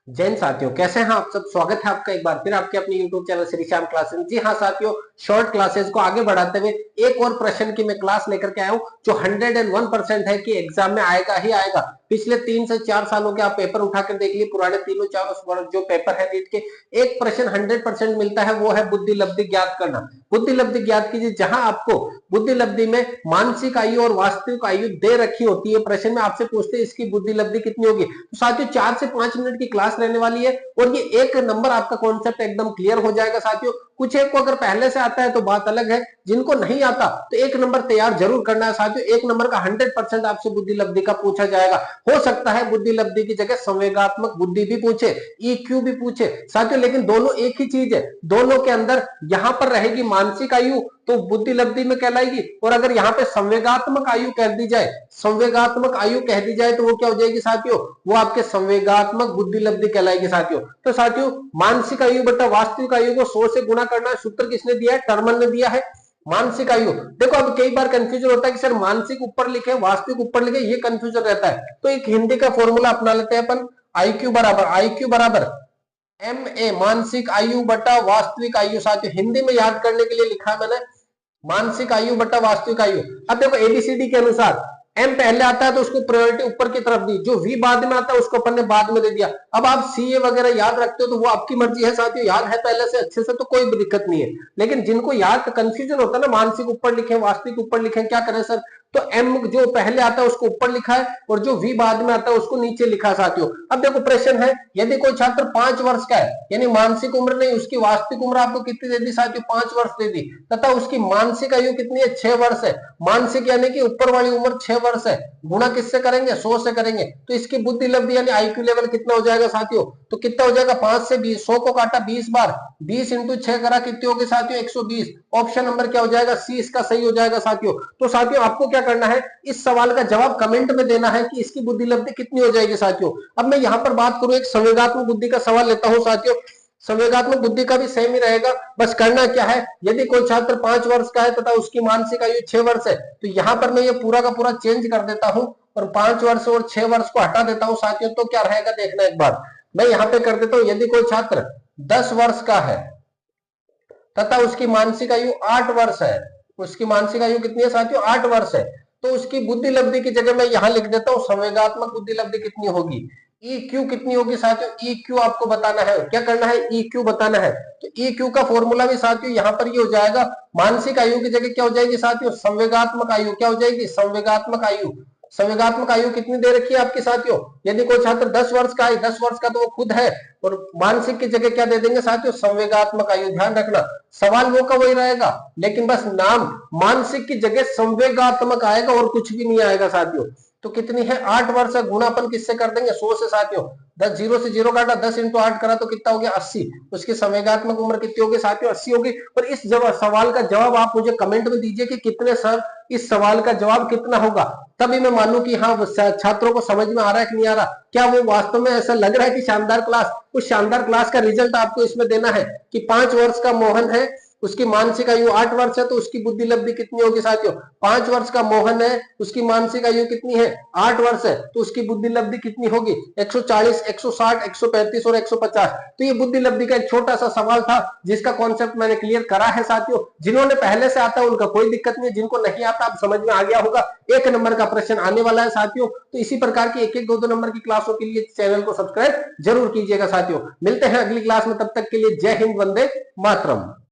जैन साथियों, कैसे हैं आप सब। स्वागत है आपका एक बार फिर आपके अपने YouTube channel Shri Shyam classes. जी हाँ साथियों, शॉर्ट क्लासेस को आगे बढ़ाते हुए एक और प्रश्न की मैं क्लास लेकर के आया हूं जो 101% है कि एग्जाम में आएगा ही आएगा। पिछले 3 से 4 सालों के आप पेपर उठाकर देख लिए, पुराने तीनों चारों जो पेपर है नीट के, एक प्रश्न 100% मिलता है, वो है बुद्धि लब्धि ज्ञात करना। बुद्धि लब्धि ज्ञात कीजिए, जहां आपको बुद्धि लब्धि में मानसिक आयु और वास्तविक आयु दे रखी होती है। प्रश्न में आपसे पूछते हैं इसकी बुद्धि लब्धि कितनी होगी। तो साथियों 4 से 5 मिनट की क्लास रहने वाली है और ये एक नंबर आपका कॉन्सेप्ट एकदम क्लियर हो जाएगा साथियों। कुछ एक को अगर पहले से आता है तो बात अलग है, जिनको नहीं आता तो एक नंबर तैयार जरूर करना है साथियों। एक नंबर का 100% आपसे बुद्धि लब्धि का पूछा जाएगा। हो सकता है बुद्धि लब्धि की जगह संवेगात्मक बुद्धि भी पूछे, ईक्यू भी पूछे साथियों, लेकिन दोनों एक ही चीज है। दोनों के अंदर यहां पर रहेगी मानसिक आयु तो बुद्धि लब्धि में कहलाएगी, और अगर यहाँ पे संवेगात्मक आयु कह दी जाए, संवेगात्मक आयु कह दी जाए, तो वो क्या हो जाएगी साथियों, वो आपके संवेगात्मक बुद्धि लब्धि कहलाएगी साथियों। तो साथियों मानसिक आयु बटा वास्तविक आयु को 100 से गुणा करना है। सूत्र किसने दिया है, टर्मन ने दिया है। मानसिक आयु देखो, अब कई बार कंफ्यूजन होता है कि सर मानसिक ऊपर लिखे वास्तविक ऊपर लिखे, ये कंफ्यूजन रहता है। तो एक हिंदी का फॉर्मूला अपना लेते हैं अपन, आई क्यू बराबर एम ए, मानसिक आयु बटा वास्तविक आयु। साथियों हिंदी में याद करने के लिए लिखा है मैंने, मानसिक आयु बटा वास्तविक आयु। अब देखो एबीसीडी के अनुसार एम पहले आता है तो उसको प्रायोरिटी ऊपर की तरफ दी, जो वी बाद में आता है उसको अपन ने बाद में दे दिया। अब आप सी ए वगैरह याद रखते हो तो वो आपकी मर्जी है साथियों, याद है पहले से अच्छे से तो कोई दिक्कत नहीं है। लेकिन जिनको याद कंफ्यूजन होता है ना, मानसिक ऊपर लिखे वास्तविक ऊपर लिखे, क्या करें सर, तो एम जो पहले आता है उसको ऊपर लिखा है और जो वी बाद में आता है उसको नीचे लिखा है साथियों। अब देखो प्रश्न है, यदि कोई छात्र 5 वर्ष का है, यानी मानसिक उम्र नहीं, उसकी वास्तविक उम्र आपको कितनी दे दी साथियों, 5 वर्ष दे दी, तथा उसकी मानसिक आयु कितनी है, 6 वर्ष है। मानसिक यानी कि ऊपर वाली उम्र 6 वर्ष है, गुणा किससे करेंगे, 100 से करेंगे, तो इसकी बुद्धि लब्धि यानी आईक्यू लेवल कितना हो जाएगा साथियों, तो कितना हो जाएगा, 5 से 20, 100 को काटा 20 बार, 20 इंटू 6 करा, कितनी होगी साथियों, 120। ऑप्शन नंबर क्या हो जाएगा, सी इसका सही हो जाएगा साथियों। तो साथियों आपको क्या करना है, इस सवाल का जवाब कमेंट में देना है कि इसकी बुद्धि लब्धि कितनी हो जाएगी साथियों। अब मैं यहां पर बात करूं, एक संवेगात्मक बुद्धि का सवाल लेता हूं साथियों। संवेगात्मक बुद्धि का भी सेम ही रहेगा, बस करना क्या है, यदि कोई छात्र 5 वर्ष का है तथा उसकी मानसिक आयु 6 वर्ष है, तो यहां पर मैं ये पूरा का पूरा चेंज कर देता हूं और 5 वर्ष और 6 वर्ष को हटा देता हूं साथियों। तो क्या रहेगा देखना एक बार, मैं यहां पे कर देता हूं, यदि कोई छात्र 10 वर्ष का है तथा उसकी मानसिक आयु 8 वर्ष है, उसकी मानसिक आयु कितनी है साथियों, 8 वर्ष है, तो उसकी बुद्धि लब्धि की जगह मैं यहां लिख देता हूं संवेगात्मक बुद्धि लब्धि कितनी होगी, ई क्यू कितनी होगी साथियों, ई क्यू आपको बताना है, क्या करना है, ई क्यू बताना है। तो ई क्यू का फॉर्मूला भी साथियों यहां पर ये हो जाएगा, मानसिक आयु की जगह क्या हो जाएगी साथियों, संवेगात्मक आयु, क्या हो जाएगी, संवेगात्मक आयु। संवेगात्मक आयु कितनी दे रखी है आपके साथियों, यदि कोई छात्र 10 वर्ष का है, 10 वर्ष का तो वो खुद है, और मानसिक की जगह क्या दे देंगे साथियों, संवेगात्मक आयु। ध्यान रखना सवाल वो का वही रहेगा, लेकिन बस नाम मानसिक की जगह संवेगात्मक आएगा और कुछ भी नहीं आएगा साथियों। तो कितनी है, 8 वर्ष, गुणा अपन किससे कर देंगे, 100 से साथियों। 10, जीरो से जीरो काटा, 10 इंटू 8 करा तो कितना हो गया, 80। उसकी संवेगात्मक उम्र कितनी होगी साथियों, 80 होगी। और इस सवाल का जवाब आप मुझे कमेंट में दीजिए कि कितने सर, इस सवाल का जवाब कितना होगा, तभी मैं मानूं कि हाँ छात्रों को समझ में आ रहा है कि नहीं आ रहा। क्या वो वास्तव में ऐसा लग रहा है कि शानदार क्लास, उस शानदार क्लास का रिजल्ट आपको इसमें देना है कि 5 वर्ष का मोहन है, उसकी मानसिक आयु 8 वर्ष है, तो उसकी बुद्धि लब्धि कितनी होगी साथियों, 5 वर्ष का मोहन है, उसकी मानसिक आयु कितनी है, 8 वर्ष है, तो उसकी बुद्धि लब्धि कितनी होगी, 140, 160, 135 और 150। तो ये बुद्धि लब्धि का एक छोटा सा सवाल था जिसका कॉन्सेप्ट मैंने क्लियर करा है साथियों। जिन्होंने पहले से आता है उनका कोई दिक्कत नहीं, जिनको नहीं आता आप समझ में आ गया होगा, एक नंबर का प्रश्न आने वाला है साथियों। तो इसी प्रकार की एक एक दो नंबर की क्लासों के लिए चैनल को सब्सक्राइब जरूर कीजिएगा साथियों। मिलते हैं अगली क्लास में, तब तक के लिए जय हिंद, वंदे मातरम।